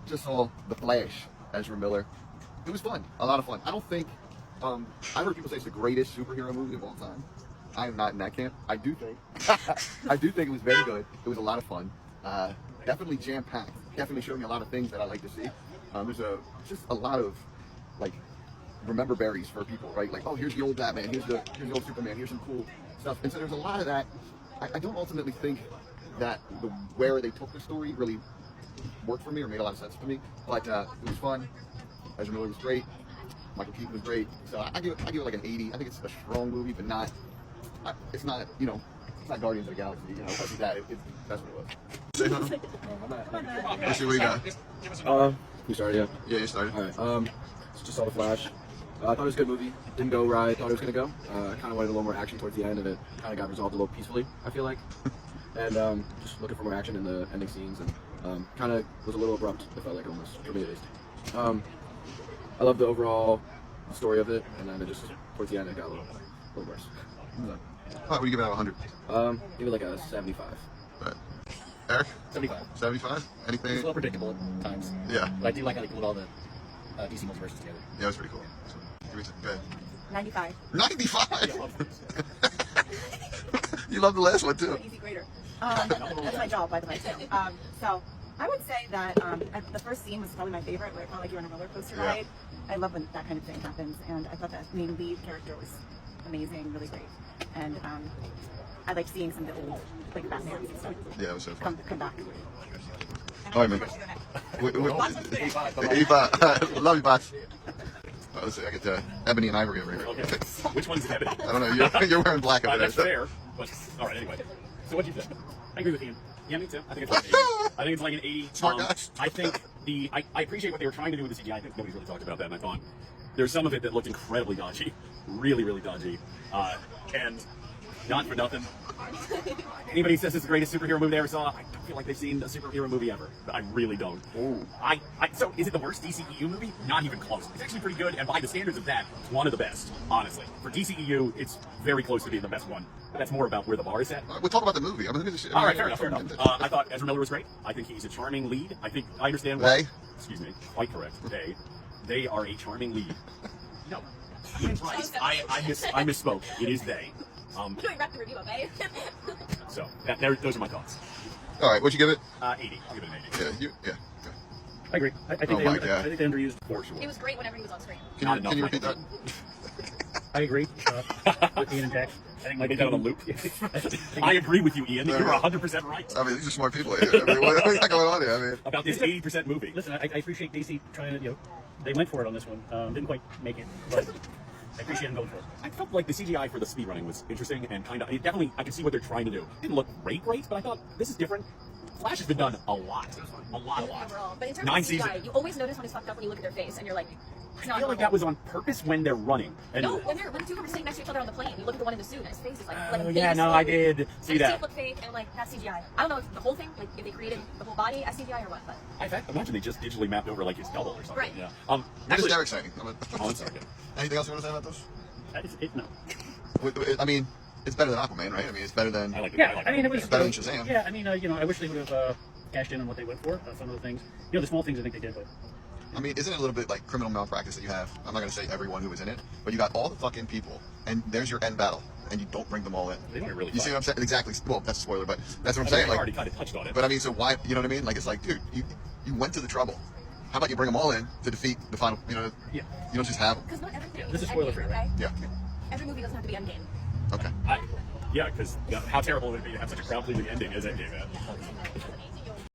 just saw The Flash, Ezra Miller. It was fun, a lot of fun. I don't think, I heard people say it's the greatest superhero movie of all time. I am not in that camp. I do think, I do think it was very good. It was a lot of fun. Definitely jam-packed. Definitely showed me a lot of things that I like to see. There's just a lot of, like, remember berries for people, right? Like, oh, here's the old Batman, here's the old Superman, here's some cool stuff. And so there's a lot of that. I don't ultimately think that where they took the story really worked for me or made a lot of sense to me. But it was fun. Ezra Miller was great. Michael Keaton was great. So I give it like an 80. I think it's a strong movie, but not. It's not, you know, it's not Guardians of the Galaxy. You know, it wasn't that. That's what it was. Say something. Let's see what you got. You started, yeah. Yeah, you started. All right. Just saw The Flash. I thought it was a good movie. Didn't go where I thought it was gonna go. I kind of wanted a little more action towards the end, and it kind of got resolved a little peacefully, I feel like. And just looking for more action in the ending scenes, and kind of was a little abrupt. I felt like almost for me at least. I love the overall story of it, and then it just towards the end it got a little worse. What do you give it out of 100? Give it like a 75. Right. Eric? 75. 75? Anything? It's a little predictable at times. Yeah. But I do like how they glued all the DC multiverses together. Yeah, it was pretty cool. So, give me good. 95. 95? You love the last one too. Easy grader. That's my job, by the way, too. So I would say that the first scene was probably my favorite, where it felt like you were on a roller coaster ride. I love when that kind of thing happens, and I thought that main lead character was amazing, really great. And I like seeing some of the old, like, Batman and stuff Yeah, it was so fun. come back. All right, man. 85. Love you, Box. Let's see, I get Ebony and Ivory over here. Okay. Which one's Ebony? I don't know. You're wearing black over there. That's fair. But all right, anyway. So what'd you think? I agree with Ian. Yeah, me too. I think it's like an 80. I think it's like an 80. Smart guys. I think I appreciate what they were trying to do with the CGI. I think nobody's really talked about that, and I thought there's some of it that looked incredibly dodgy, really, really dodgy, and not for nothing. Anybody says it's the greatest superhero movie they ever saw, I don't feel like they've seen a superhero movie ever. I really don't. Ooh. So is it the worst DCEU movie? Not even close. It's actually pretty good, and by the standards of that, it's one of the best, honestly. For DCEU, it's very close to being the best one. But that's more about where the bar is at. We'll talk about the movie. All right, fair enough, fair enough. I thought Ezra Miller was great. I think he's a charming lead. I understand why. They? Excuse me. Quite correct. They are a charming lead. No. Ian's right. I misspoke. It is they. Doing rep the review, okay? So those are my thoughts. All right, what'd you give it? 80. I'll give it an 80. Yeah. I agree. I think Oh they my God. I think they underused. For sure. It was great whenever he was on screen. Not enough Can you repeat Michael that? I agree with Ian and Jack. I think I get that on a loop. I agree with you, Ian. You're 100% right I mean, these are smart people here. I mean, what's going on here? I mean, about this 80% movie. Listen, I appreciate DC trying to, they went for it on this one. Didn't quite make it, but I appreciate them going for it. I felt like the CGI for the speedrunning was interesting and kind of. Definitely, I could see what they're trying to do. Didn't look great, but I thought this is different. Flash has been done a lot. Overall. But in terms 9 of CGI, seasons. you always notice when it's fucked up when you look at their face, and you're like, it's I not feel like normal. that was on purpose when they're running. And No, when the two of them are sitting next to each other on the plane, you look at the one in the suit, and his face is like oh a yeah, face. no, I did see and that. his teeth look fake, and like that's CGI. I don't know if the whole thing, like if they created the whole body as CGI or what, but I imagine they just digitally mapped over like his double or something. Right. Yeah. what is Actually, Derek saying? oh, I'm sorry. Anything else you want to say about this? No. I mean, it's better than Aquaman, right? I mean, it's better than. I like it. Yeah, I mean, it was better than Shazam. Yeah, I mean, I wish they would have cashed in on what they went for. Some of the things, the small things I think they did, but. I mean, isn't it a little bit like criminal malpractice that you have? I'm not going to say everyone who was in it, but you got all the fucking people, and there's your end battle, and you don't bring them all in. They didn't really You see what I'm saying? Exactly. Well, that's a spoiler, but that's what I'm I saying. already Like, kind of touched on it. but I mean, so why? You know what I mean? Like, it's like, dude, you went to the trouble. How about you bring them all in to defeat the final? You know, Yeah. you don't just have them. because not everything. Yeah, this is Endgame, spoiler-free, okay? right? Yeah. Every movie doesn't have to be Endgame. Okay. Yeah, because how terrible would it be to have such a crowd-pleasing ending as Endgame had?